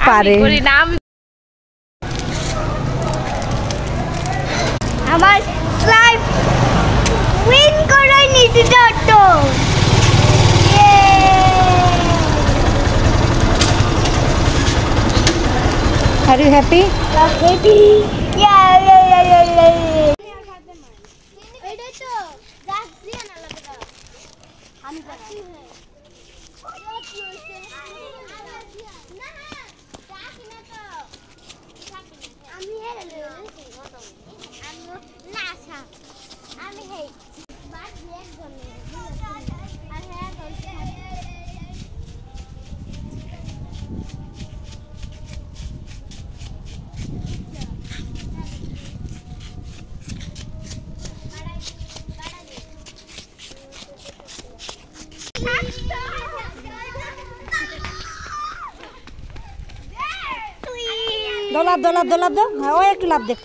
পারে আমার slime win করে নিতে তো Are you happy? Happy. Yeah. এটা তো গাছ দিয়ে না লাগা আমি যাচ্ছি না আমি হেলে আমি না আমি হেই বাদ দিয়ে একজন আর হ্যাঁ বলতে দোলাপ দাও ও একটু লাভ দেখ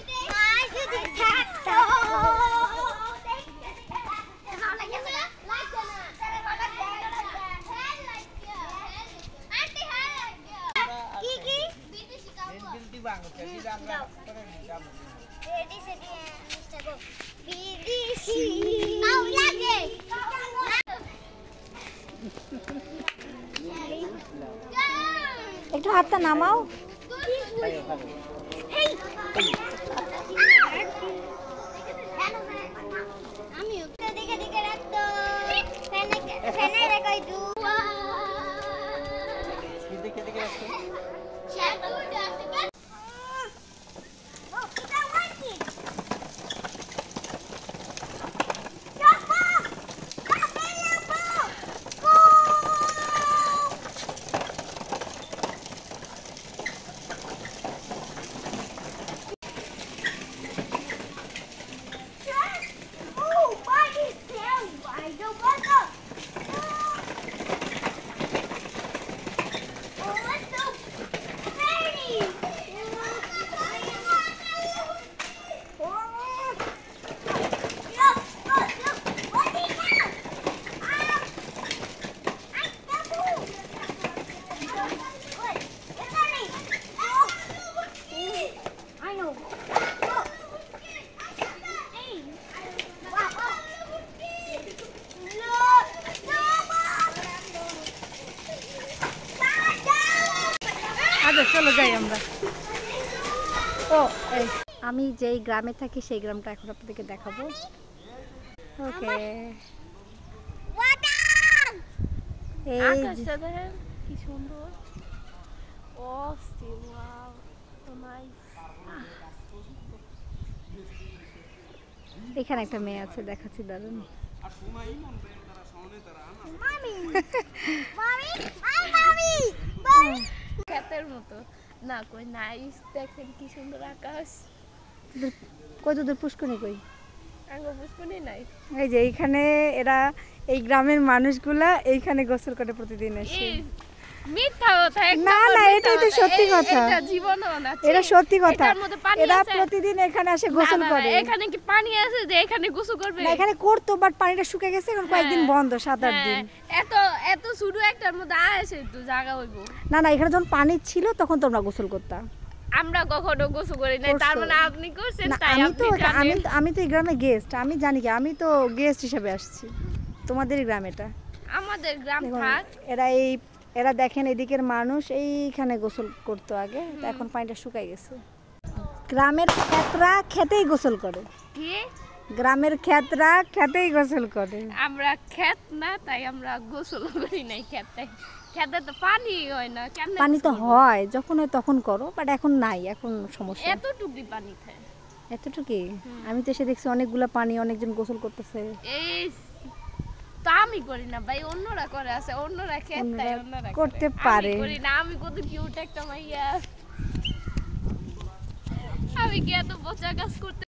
একটু হাতটা নামাও আমি দেখে দেখে রাখতো ফ্যানে রেখাই দু দেখে দেখে রাখতো চলো যাই আমরা আমি যেই গ্রামে থাকি সেই গ্রামটা এখন আপনাদেরকে দেখাবো ওকে কি সুন্দর এখানে একটা মেয়ে আছে দেখাচ্ছি দারুন ক্ষেতের মতো না কই নাইস দেখেন কি সুন্দর আকাশ কই তোদের পুষ্কনি কই আঙ্গো পুষ্কনি নাই এই যে এইখানে এরা এই গ্রামের মানুষগুলা এইখানে গোসল করে প্রতিদিন এসে মিথ্যা কথা না না এটাই তো সত্যি কথা এটা জীবনও না এটা সত্যি কথা এরা প্রতিদিন এখানে এসে গোসল করে এখানে কি পানি আছে যে এখানে গোসল করবে না এখানে করতো বাট পানিটা শুকিয়ে গেছে এখন কয়েকদিন বন্ধ 7-8 দিন এত শুধু একটার মধ্যে আসে তো জায়গা হইবো না না এখানে যখন পানি ছিল তখন তোমরা গোসল করতা আমরা কখনো গোসল করি নাই তার মানে আপনি করছেন তাই আমি তো এই গ্রামে গেস্ট আমি জানি কি আমি তো গেস্ট হিসেবে আসছি তোমাদের গ্রাম এটা আমাদের গ্রাম থাক এরা দেখেন এদিকের মানুষ এইখানে গোসল করতো আগে এখন পানিটা শুকাই গেছে গ্রামের ক্ষেতরা খেতেই গোসল করে কি গ্রামের ক্ষেতরা খেতেই গোসল করে আমরা ক্ষেত না তাই আমরা গোসল করি নাই খেতে তো পানি হয় না পানি তো হয় যখন হয় তখন করো বাট এখন নাই এখন সমস্যা এতটুকুই পানি থাকে এতটুকুই আমি তো এসে দেখছি অনেকগুলা পানি অনেকজন গোসল করতেছে এই তা আমি করি না ভাই অন্যরা করে আছে অন্যরা খেতে অন্যরা করতে পারে আমি করি না আমি কত কিউট একটা মাইয়া আমি কি এত পচা কাজ করতে